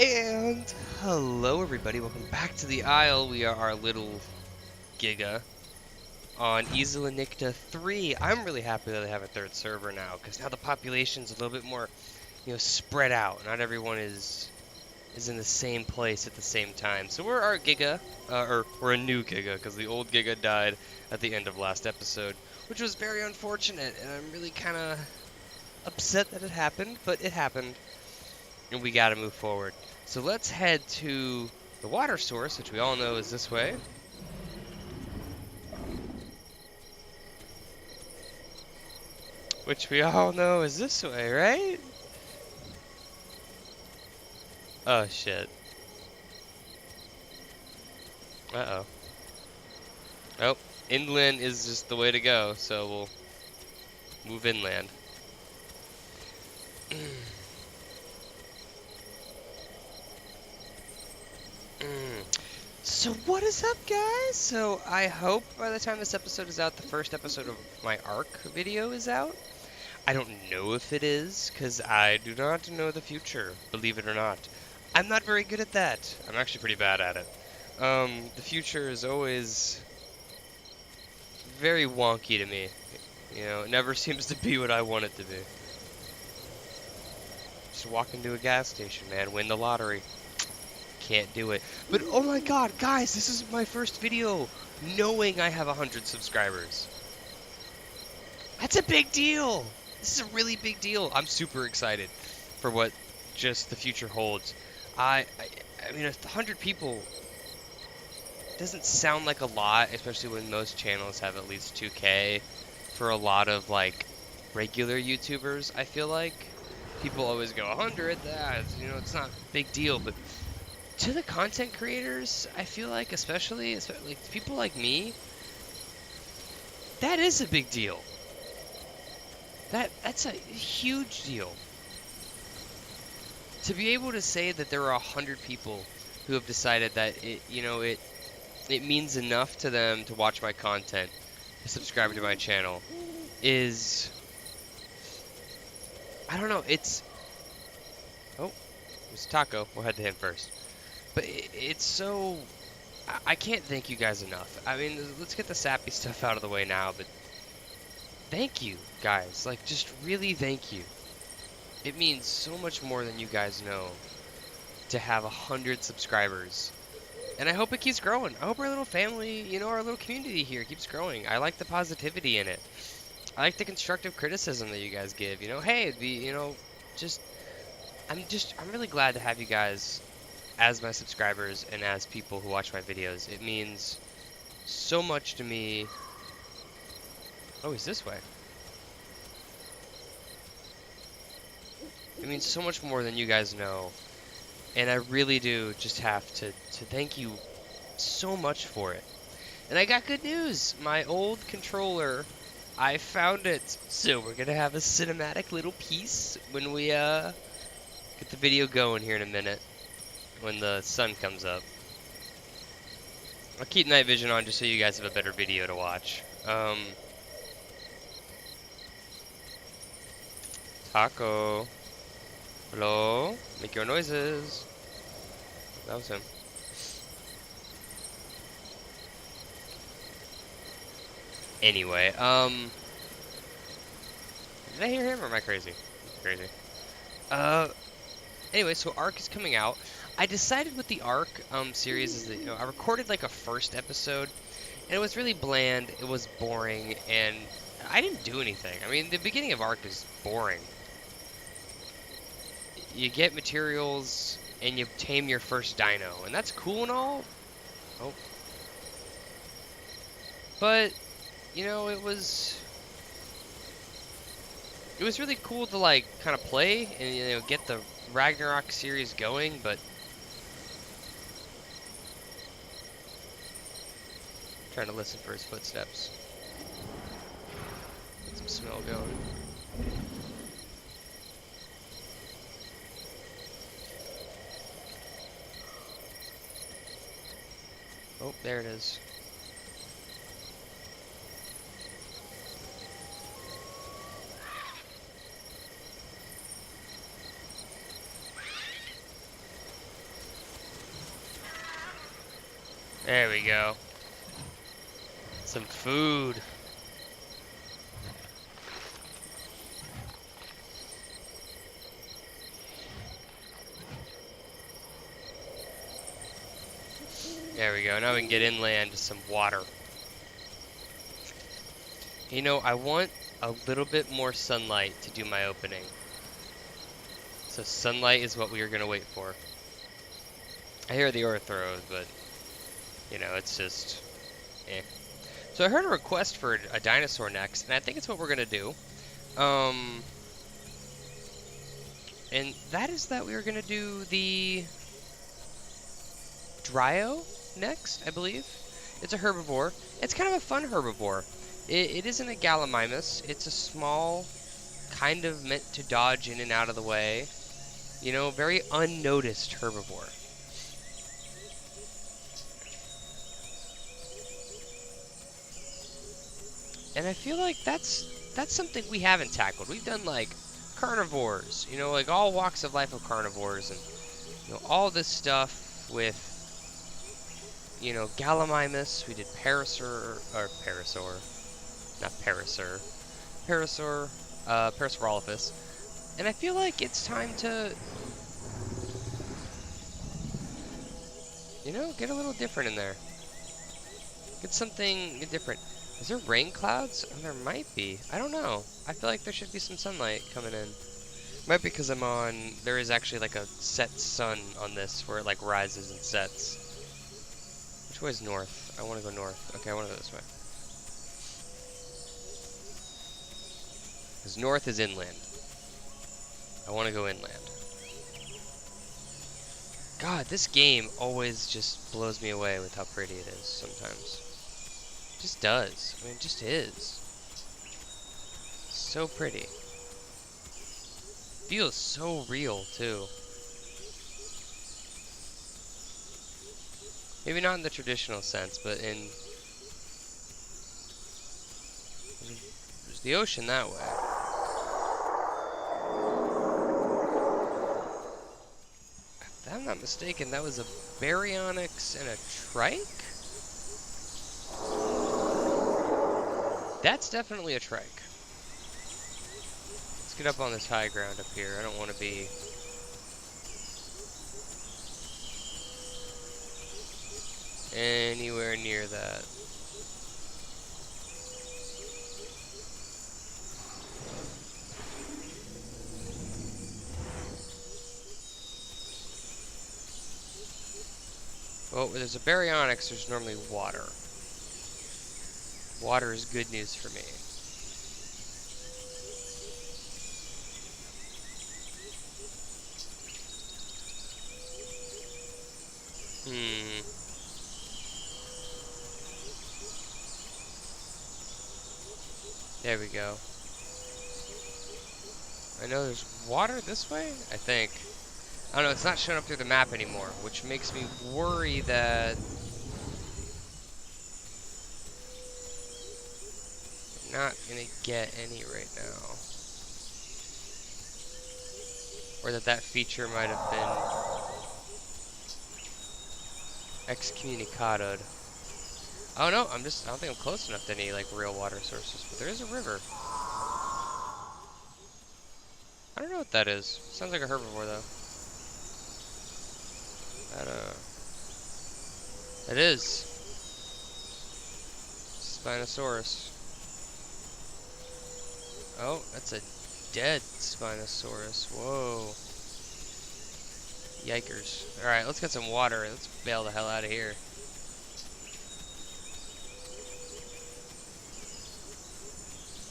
And hello everybody, welcome back to the Isle. We are our little Giga on Isla Nicta 3. I'm really happy that they have a third server now, because now the population's a little bit more, spread out. Not everyone is in the same place at the same time. So we're our Giga, or we're a new Giga, because the old Giga died at the end of last episode, which was very unfortunate, and I'm really kind of upset that it happened, but it happened. And we gotta move forward. So let's head to the water source, which we all know is this way. Which we all know is this way, right? Oh, shit. Uh-oh. Oh, inland is just the way to go, so we'll move inland. So what is up, guys? So I hope by the time this episode is out, the first episode of my ARK video is out. I don't know if it is, because I do not know the future, believe it or not. I'm not very good at that. I'm actually pretty bad at it. The future is always very wonky to me. You know, it never seems to be what I want it to be. Just walk into a gas station, man, win the lottery. Can't do it. But oh my god, guys, this is my first video knowing I have 100 subscribers. That's a big deal. This is a really big deal. I'm super excited for what just the future holds. I mean, 100 people doesn't sound like a lot, especially when most channels have at least 2K. For a lot of like regular YouTubers, I feel like people always go 100. That it's not a big deal, but to the content creators, I feel like especially like people like me, that is a big deal. That's a huge deal. To be able to say that there are 100 people who have decided that it means enough to them to watch my content, to subscribe to my channel, is, I don't know, it's, oh, it's Taco, we'll head to him first. But it's so, I can't thank you guys enough. I mean, let's get the sappy stuff out of the way now, but thank you, guys. Like, just really thank you. It means so much more than you guys know to have 100 subscribers. And I hope it keeps growing. I hope our little family, our little community here keeps growing. I like the positivity in it. I like the constructive criticism that you guys give. Hey, it'd be, I'm really glad to have you guys as my subscribers and as people who watch my videos. It means so much to me. Oh, he's this way. It means so much more than you guys know. And I really do just have to thank you so much for it. And I got good news. My old controller, I found it. So we're going to have a cinematic little piece when we get the video going here in a minute, when the sun comes up. I'll keep night vision on just so you guys have a better video to watch. Taco. Hello? Make your noises. That was him. Anyway, did I hear him or am I crazy? Crazy. Anyway, so ARK is coming out. I decided with the ARK series is that, I recorded like a first episode, and it was really bland, it was boring, and I didn't do anything. I mean, the beginning of ARK is boring. You get materials, and you tame your first dino, and that's cool and all. Oh. But, it was really cool to, like, kind of play and, get the Ragnarok series going, but trying to listen for his footsteps. Get some smell going. Oh, there it is. There we go. Some food. There we go. Now we can get inland to some water. You know, I want a little bit more sunlight to do my opening. So sunlight is what we are going to wait for. I hear the Orthros, but, you know, it's just, eh. So I heard a request for a dinosaur next, and I think it's what we're going to do. And that is that we are going to do the Dryo next, I believe. It's a herbivore. It's kind of a fun herbivore. It isn't a Gallimimus. It's a small, kind of meant to dodge in and out of the way. You know, very unnoticed herbivore. And I feel like that's something we haven't tackled. We've done like carnivores, you know, like all walks of life of carnivores, and you know all this stuff with, you know, Gallimimus. We did Parasaur, Parasaurolophus, and I feel like it's time to, you know, get a little different in there. Get something different. Is there rain clouds? Oh, there might be. I don't know. I feel like there should be some sunlight coming in. Might be because I'm on... There is actually like a set sun on this where it like rises and sets. Which way is north? I want to go north. Okay, I want to go this way. Because north is inland. I want to go inland. God, this game always just blows me away with how pretty it is sometimes. It just does. I mean, it just is. So pretty. Feels so real, too. Maybe not in the traditional sense, but in... There's the ocean that way. If I'm not mistaken, that was a Baryonyx and a Trike? That's definitely a Trike. Let's get up on this high ground up here. I don't want to be... anywhere near that. Well, where there's a Baryonyx, there's normally water. Water is good news for me. There we go. I know there's water this way, I think. I don't know, it's not showing up through the map anymore, which makes me worry that I'm not gonna get any right now. Or that feature might have been excommunicated. Oh no, I don't think I'm close enough to any like real water sources, but there is a river. I don't know what that is. Sounds like a herbivore though. It is Spinosaurus. Oh, that's a dead Spinosaurus. Whoa. Yikers. Alright, let's get some water. Let's bail the hell out of here.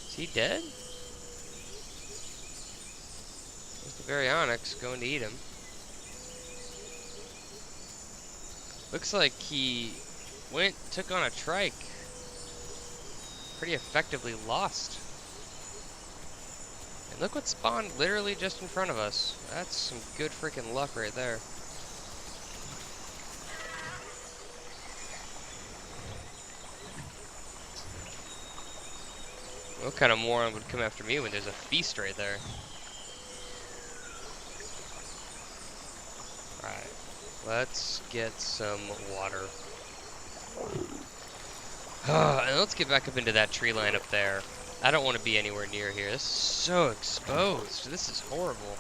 Is he dead? There's the Baryonyx going to eat him. Looks like he took on a Trike. Pretty effectively lost. And look what spawned literally just in front of us. That's some good freaking luck right there. What kind of moron would come after me when there's a feast right there? Alright. Let's get some water. And let's get back up into that tree line up there. I don't want to be anywhere near here. This is so exposed. This is horrible.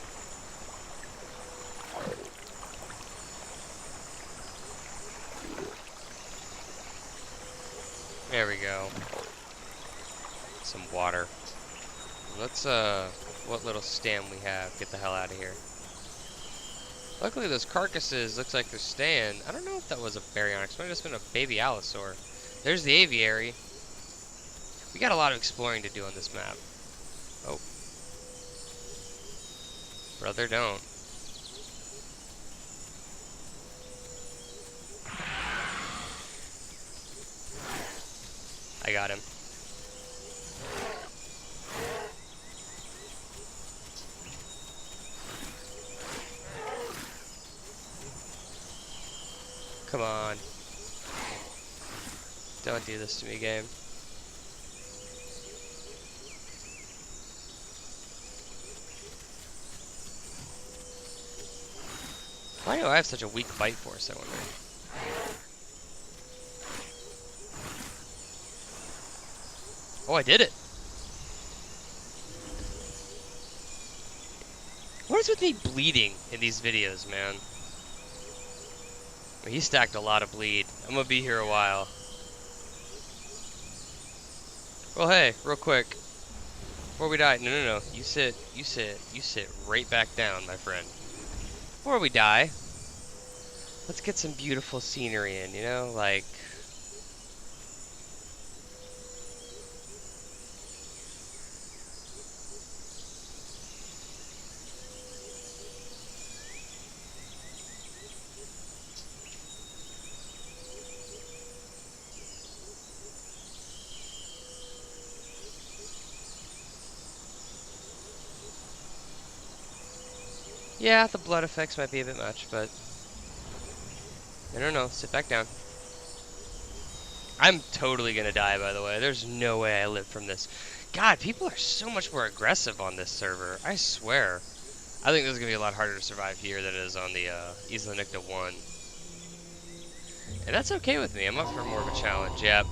There we go. Some water. Let's, what little stem we have, get the hell out of here. Luckily, those carcasses looks like they're staying. I don't know if that was a baryonyx. Might have just been a baby allosaur. There's the aviary. We got a lot of exploring to do on this map. Oh. Brother, don't. I got him. Come on. Don't do this to me, game. Why do I have such a weak bite force, I wonder? Oh, I did it! What is with me bleeding in these videos, man? He stacked a lot of bleed. I'm gonna be here a while. Well, hey, real quick. Before we die, no. You sit right back down, my friend. Before we die, let's get some beautiful scenery in, you know, like... Yeah, the blood effects might be a bit much, but... No, sit back down. I'm totally gonna die, by the way. There's no way I live from this. God, people are so much more aggressive on this server. I swear. I think this is gonna be a lot harder to survive here than it is on the Isla Nicta 1. And that's okay with me. I'm up for more of a challenge. Yep.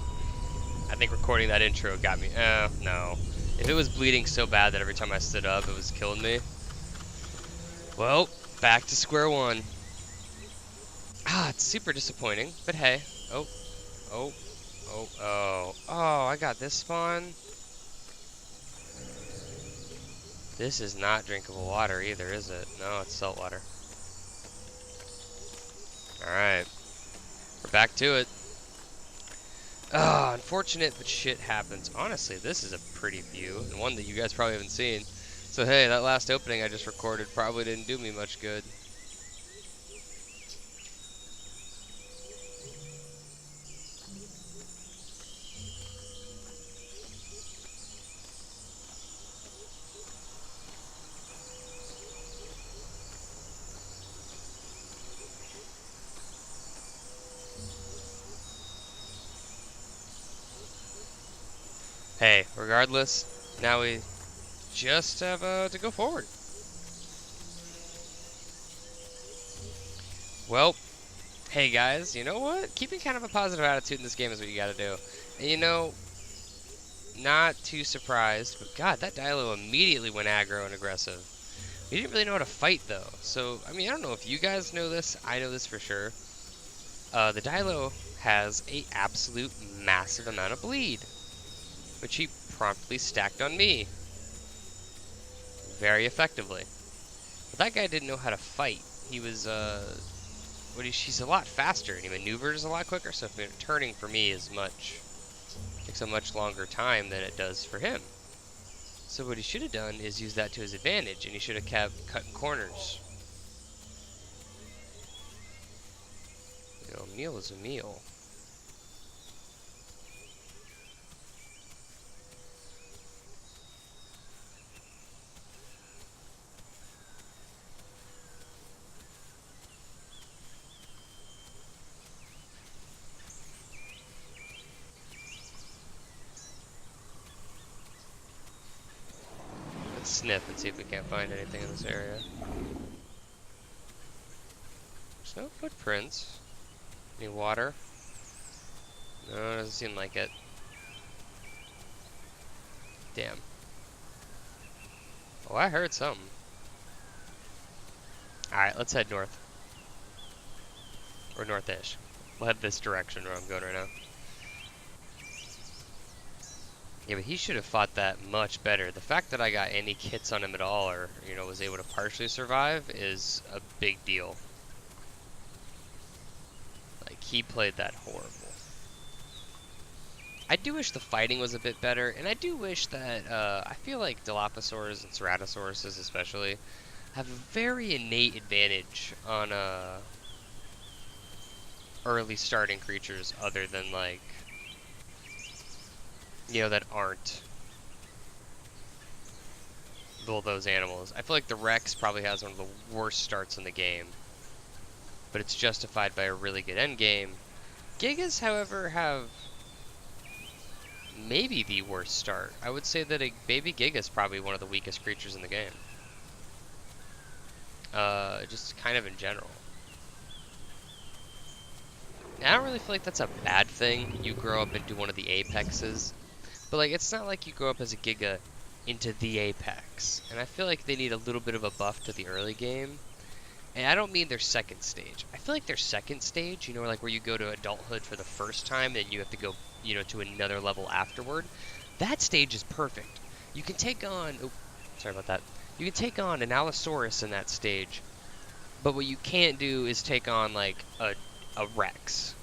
I think recording that intro got me. No. If it was bleeding so bad that every time I stood up it was killing me, well, back to square one. Ah, it's super disappointing, but hey. Oh, I got this spawn. This is not drinkable water either, is it? No, it's salt water. Alright. We're back to it. Ah, unfortunate, but shit happens. Honestly, this is a pretty view, and one that you guys probably haven't seen. So hey, that last opening I just recorded probably didn't do me much good. Hey, regardless, now we just have to go forward. Well, hey guys, you know what? Keeping kind of a positive attitude in this game is what you gotta do. And you know, not too surprised, but god, that Dilo immediately went aggro and aggressive. We didn't really know how to fight though. So, I mean, I don't know if you guys know this. I know this for sure. The Dilo has a absolute massive amount of bleed, which he promptly stacked on me. Very effectively. But that guy didn't know how to fight. He was, he's a lot faster, and he maneuvers a lot quicker, so turning for me takes a much longer time than it does for him. So what he should have done is use that to his advantage, and he should have kept cutting corners. You know, a meal is a meal. Sniff and see if we can't find anything in this area. There's no footprints. Any water? No, it doesn't seem like it. Damn. Oh, I heard something. Alright, let's head north. Or north-ish. We'll head this direction where I'm going right now. Yeah, but he should have fought that much better. The fact that I got any hits on him at all, or, you know, was able to partially survive, is a big deal. Like, he played that horrible. I do wish the fighting was a bit better, and I do wish that, I feel like Dilophosaurs and Ceratosaurus especially have a very innate advantage on, early starting creatures other than, like, you know, that aren't those animals. I feel like the Rex probably has one of the worst starts in the game, but it's justified by a really good end game. Gigas, however, have maybe the worst start. I would say that a baby Giga is probably one of the weakest creatures in the game. Just kind of in general. I don't really feel like that's a bad thing. You grow up into one of the apexes. But, like, it's not like you grow up as a Giga into the apex. And I feel like they need a little bit of a buff to the early game. And I don't mean their second stage. I feel like their second stage, you know, like where you go to adulthood for the first time, then you have to go, you know, to another level afterward. That stage is perfect. You can take on... Oh, sorry about that. You can take on an Allosaurus in that stage. But what you can't do is take on, like, a Rex.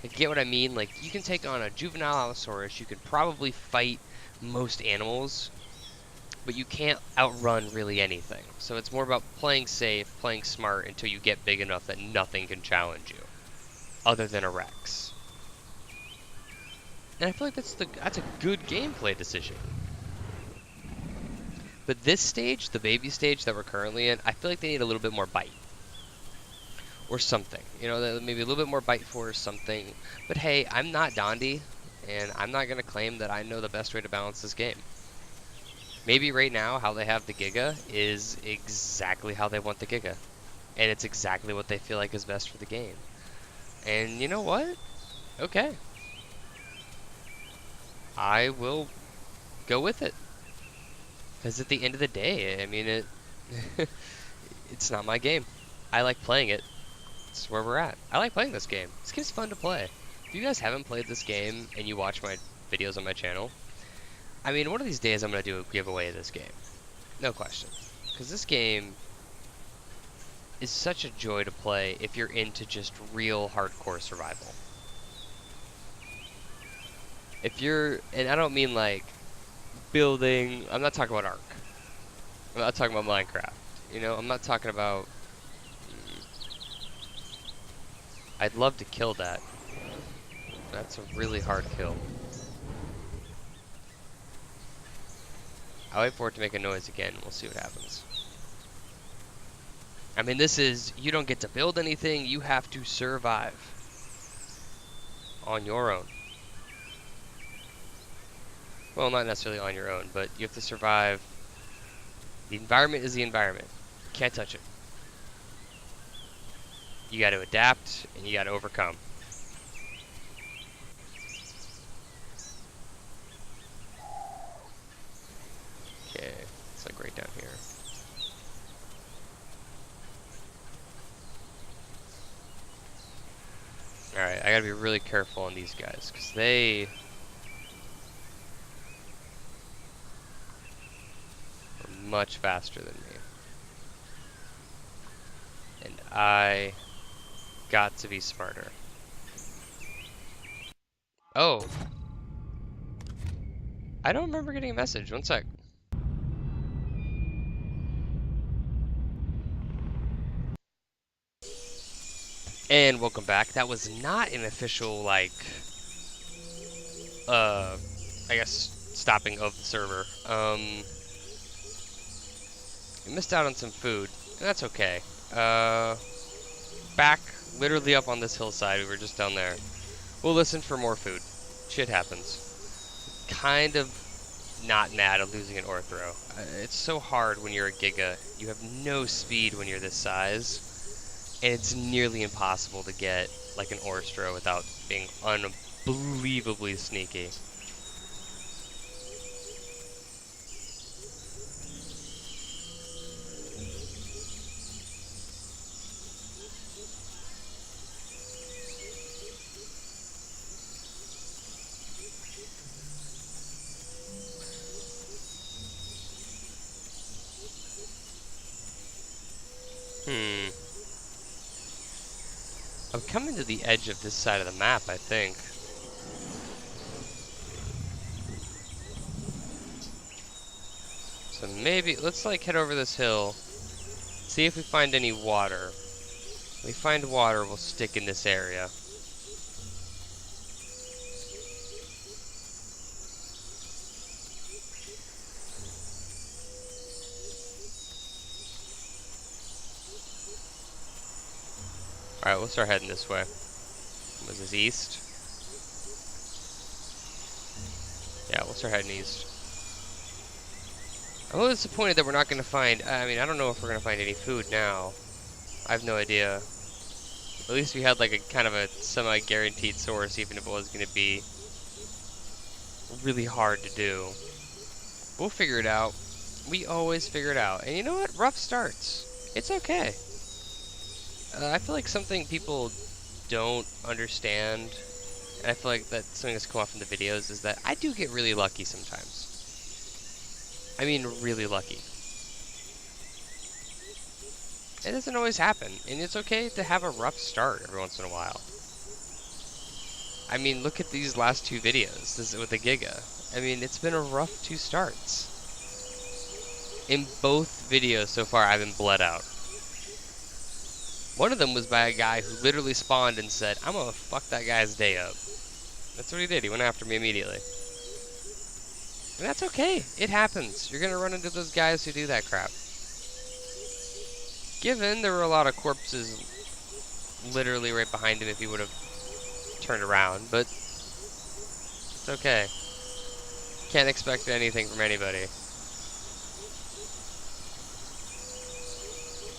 You get what I mean? Like, you can take on a juvenile Allosaurus, you can probably fight most animals, but you can't outrun really anything. So it's more about playing safe, playing smart until you get big enough that nothing can challenge you, other than a Rex. And I feel like that's a good gameplay decision. But this stage, the baby stage that we're currently in, I feel like they need a little bit more bite. Or something, you know, maybe a little bit more bite force, something. But hey, I'm not Dondi, and I'm not going to claim that I know the best way to balance this game. Maybe right now, how they have the Giga is exactly how they want the Giga. And it's exactly what they feel like is best for the game. And you know what? Okay. I will go with it. Because at the end of the day, I mean, it's not my game. I like playing it. That's where we're at. I like playing this game. This game's fun to play. If you guys haven't played this game and you watch my videos on my channel, I mean, one of these days I'm going to do a giveaway of this game. No question. Because this game is such a joy to play if you're into just real hardcore survival. If you're, and I don't mean like building, I'm not talking about Ark. I'm not talking about Minecraft. You know, I'm not talking about... I'd love to kill that. That's a really hard kill. I'll wait for it to make a noise again. We'll see what happens. I mean, this is... You don't get to build anything. You have to survive. On your own. Well, not necessarily on your own, but you have to survive. The environment is the environment. Can't touch it. You got to adapt, and you got to overcome. Okay, it's like right down here. Alright, I gotta be really careful on these guys, because they... are much faster than me. And I... got to be smarter. Oh. I don't remember getting a message. One sec. And welcome back. That was not an official, like, I guess, stopping of the server. We missed out on some food, and that's okay. Back, literally up on this hillside. We were just down there. We'll listen for more food. Shit happens. Kind of not mad at losing an Orthro. It's so hard when you're a Giga. You have no speed when you're this size. and it's nearly impossible to get like an Orstro without being unbelievably sneaky. I'm coming to the edge of this side of the map, I think. So maybe, let's like head over this hill, see if we find any water. If we find water, we'll stick in this area. Alright, we'll start heading this way. Was this east? Yeah, we'll start heading east. I'm a little disappointed that we're not going to find... I mean, I don't know if we're going to find any food now. I have no idea. At least we had like a kind of a semi-guaranteed source, even if it was going to be really hard to do. We'll figure it out. We always figure it out. And you know what? Rough starts. It's okay. I feel like something people don't understand, and I feel like that's something that's come off in the videos, is that I do get really lucky sometimes. I mean, really lucky. It doesn't always happen, and it's okay to have a rough start every once in a while. I mean, look at these last two videos this with the Giga. I mean, it's been a rough two starts. In both videos so far, I've been bled out. One of them was by a guy who literally spawned and said, I'm gonna fuck that guy's day up. That's what he did. He went after me immediately. And that's okay. It happens. You're gonna run into those guys who do that crap. Given there were a lot of corpses literally right behind him if he would have turned around, but it's okay. Can't expect anything from anybody.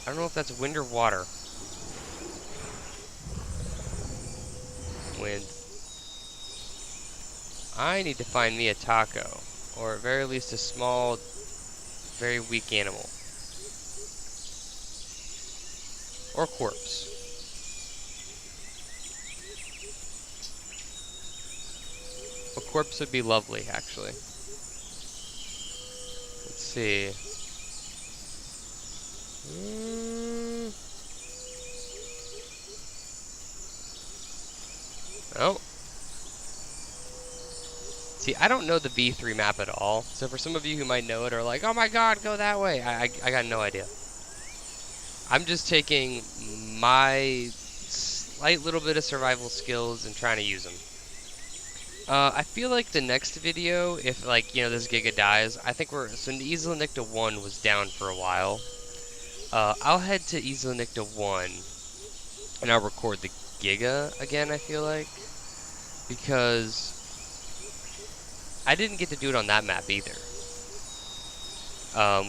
I don't know if that's wind or water. Wind. I need to find me a taco, or at very least a small, very weak animal. Or corpse. A corpse would be lovely, actually. Let's see. Oh. See, I don't know the V3 map at all, so for some of you who might know it are like, oh my god, go that way, I got no idea. I'm just taking my slight little bit of survival skills and trying to use them. I feel like the next video, if like, you know, this Giga dies, I think so Isla Nicta 1 was down for a while. I'll head to Isla Nicta 1, and I'll record the Giga again, I feel like. Because I didn't get to do it on that map either.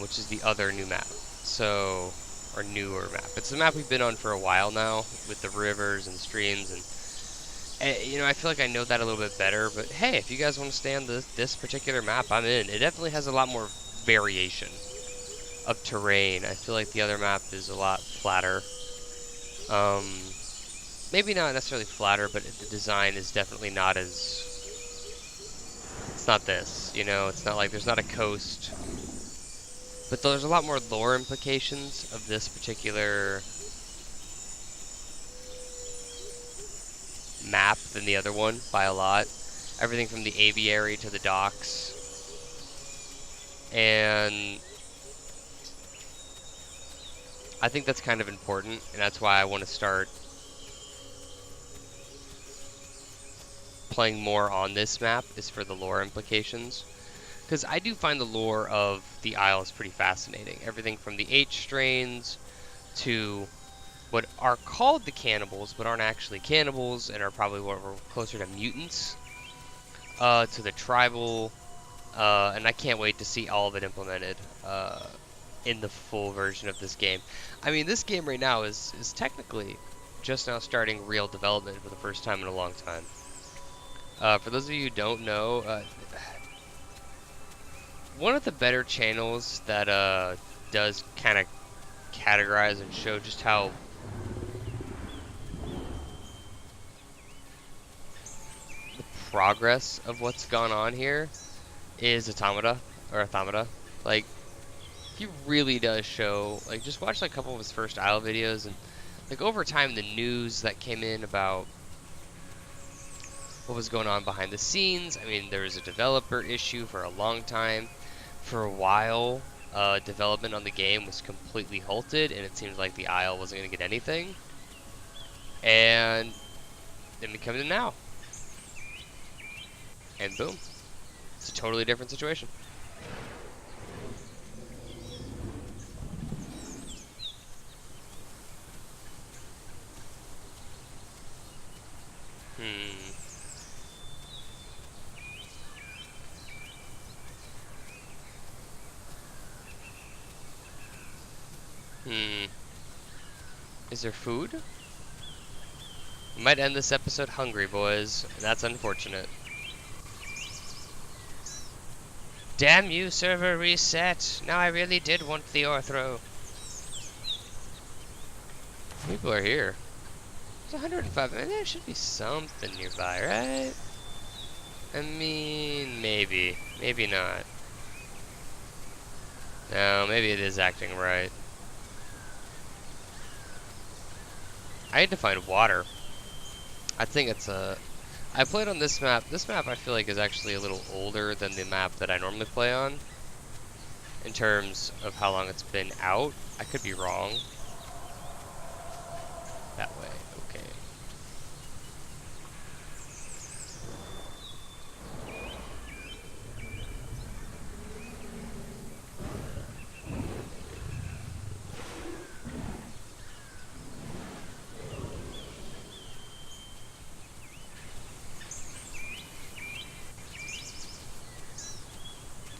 Which is the other new map. So, or newer map. It's a map we've been on for a while now, with the rivers and streams, and you know, I feel like I know that a little bit better, but hey, if you guys want to stay on this particular map, I'm in. It definitely has a lot more variation of terrain. I feel like the other map is a lot flatter. Maybe not necessarily flatter, but the design is definitely not as... It's not this, you know? It's not like there's not a coast. But there's a lot more lore implications of this particular map than the other one, by a lot. Everything from the aviary to the docks. And I think that's kind of important, and that's why I want to start playing more on this map, is for the lore implications. Because I do find the lore of the Isles pretty fascinating. Everything from the H strains to what are called the cannibals, but aren't actually cannibals, and are probably what we're closer to mutants, to the tribal, and I can't wait to see all of it implemented. in the full version of this game. I mean, this game right now is technically just now starting real development for the first time in a long time. For those of you who don't know, one of the better channels that does kind of categorize and show just how the progress of what's gone on here is Automata. Like, he really does show, like, just watch like a couple of his first Isle videos, and like over time the news that came in about what was going on behind the scenes. I mean, there was a developer issue for a long time. For a while, development on the game was completely halted, and it seemed like the Isle wasn't going to get anything. And then we come to now. And boom. It's a totally different situation. Is there food? We might end this episode hungry, boys. That's unfortunate. Damn you, server reset. Now I really did want the Orthro. People are here. It's 105. There should be something nearby, right? I mean, maybe. Maybe not. No, maybe it is acting right. I need to find water. I think it's a... I played on this map. This map I feel like is actually a little older than the map that I normally play on. In terms of how long it's been out. I could be wrong. That way, okay.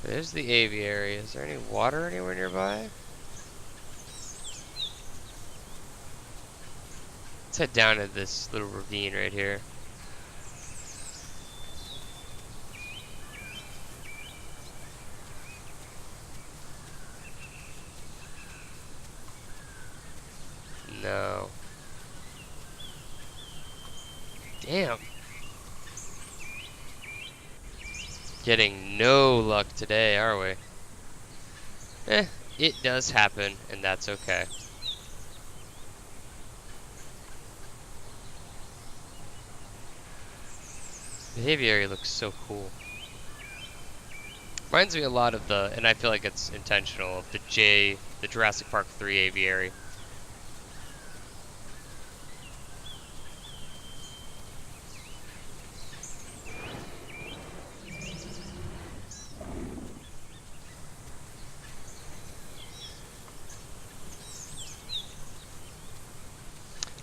There's the aviary. Is there any water anywhere nearby? Let's head down to this little ravine right here. No. Damn. Getting no luck today, are we? It does happen, and that's okay. The aviary looks so cool. Reminds me a lot of the, and I feel like it's intentional, of the Jurassic Park 3 aviary.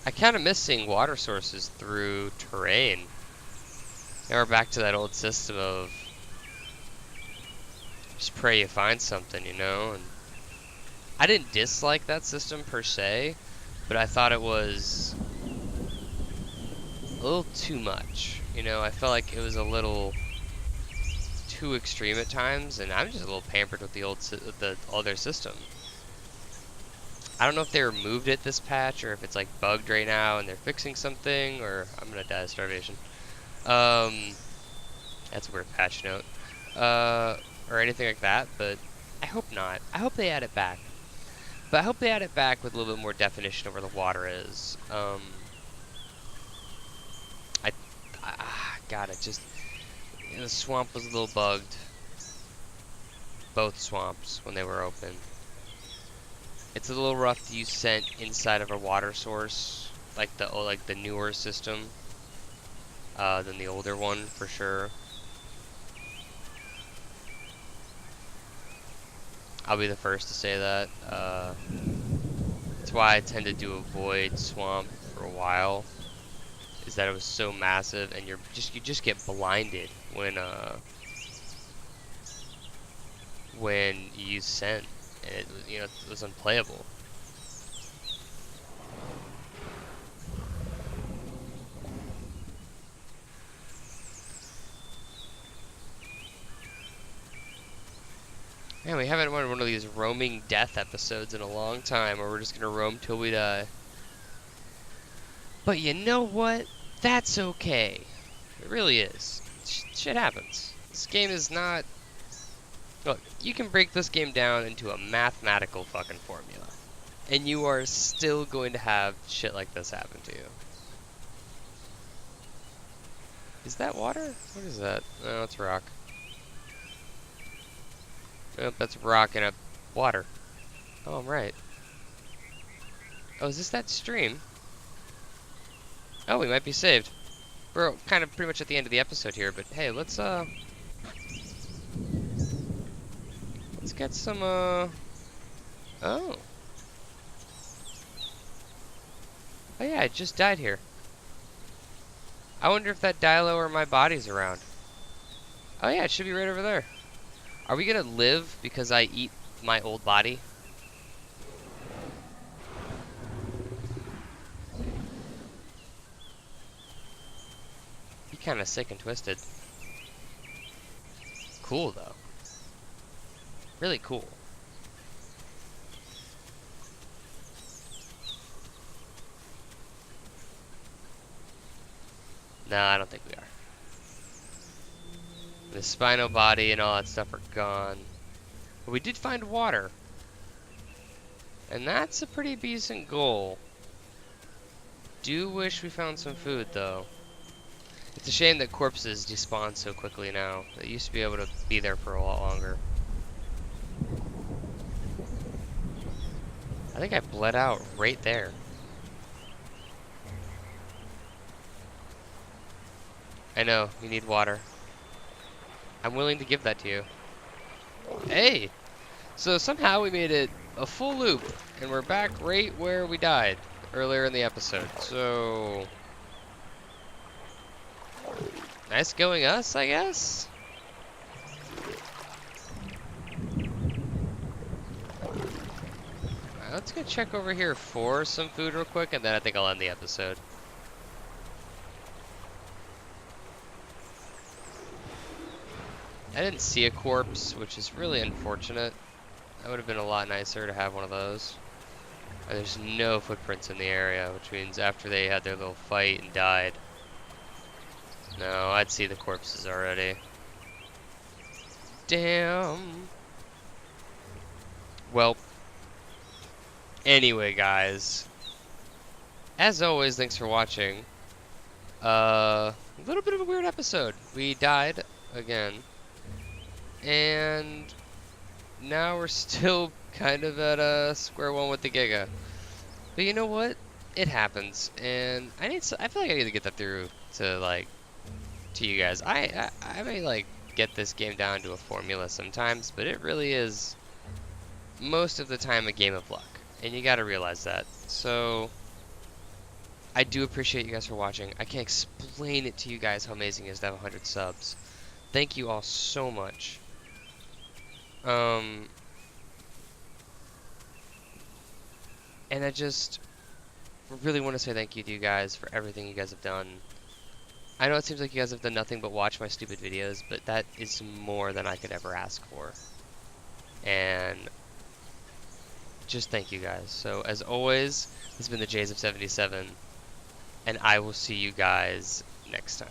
I kind of miss seeing water sources through terrain. Now we're back to that old system of just pray you find something, you know? And I didn't dislike that system per se, but I thought it was a little too much. You know, I felt like it was a little too extreme at times, and I'm just a little pampered with the older system. I don't know if they removed it this patch, or if it's like bugged right now and they're fixing something, or I'm gonna die of starvation. That's a weird patch note. Or anything like that, but I hope not. I hope they add it back. But I hope they add it back with a little bit more definition of where the water is. God, it just... The swamp was a little bugged. Both swamps, when they were open. It's a little rough to use scent inside of a water source, like the newer system, than the older one, for sure. I'll be the first to say that. That's why I tended to avoid swamp for a while. Is that it was so massive, and you just get blinded when you use scent. and it was, you know, it was unplayable. Man, we haven't had one of these roaming death episodes in a long time, where we're just gonna roam till we die. But you know what? That's okay. It really is. Shit happens. This game is not... Look, you can break this game down into a mathematical fucking formula, and you are still going to have shit like this happen to you. Is that water? What is that? Oh, it's rock. Nope, that's rock and a water. Oh, I'm right. Oh, is this that stream? Oh, we might be saved. We're kind of pretty much at the end of the episode here, but hey, let's get some, Oh. Oh yeah, I just died here. I wonder if that Dilo or my body's around. Oh yeah, it should be right over there. Are we gonna live because I eat my old body? Be kinda sick and twisted. Cool though. Really cool. No, I don't think we are. The spinal body and all that stuff are gone. But we did find water. And that's a pretty decent goal. Do wish we found some food though. It's a shame that corpses despawn so quickly now. They used to be able to be there for a lot longer. I think I bled out right there. I know, you need water. I'm willing to give that to you. Hey! So somehow we made it a full loop, and we're back right where we died earlier in the episode. So... nice going us, I guess? Alright, let's go check over here for some food real quick, and then I think I'll end the episode. I didn't see a corpse, which is really unfortunate. That would have been a lot nicer to have one of those. And there's no footprints in the area, which means after they had their little fight and died. No, I'd see the corpses already. Damn. Well, anyway, guys. As always, thanks for watching. A little bit of a weird episode. We died again. And now we're still kind of at square one with the Giga. But you know what? It happens, and I feel like I need to get that through to to you guys. I may get this game down to a formula sometimes, but it really is most of the time a game of luck, and you got to realize that. So I do appreciate you guys for watching. I can't explain it to you guys how amazing it is to have 100 subs. Thank you all so much. And I just really want to say thank you to you guys for everything you guys have done. I know it seems like you guys have done nothing but watch my stupid videos, but that is more than I could ever ask for. And just thank you guys. So as always, this has been the Jays of 77, and I will see you guys next time.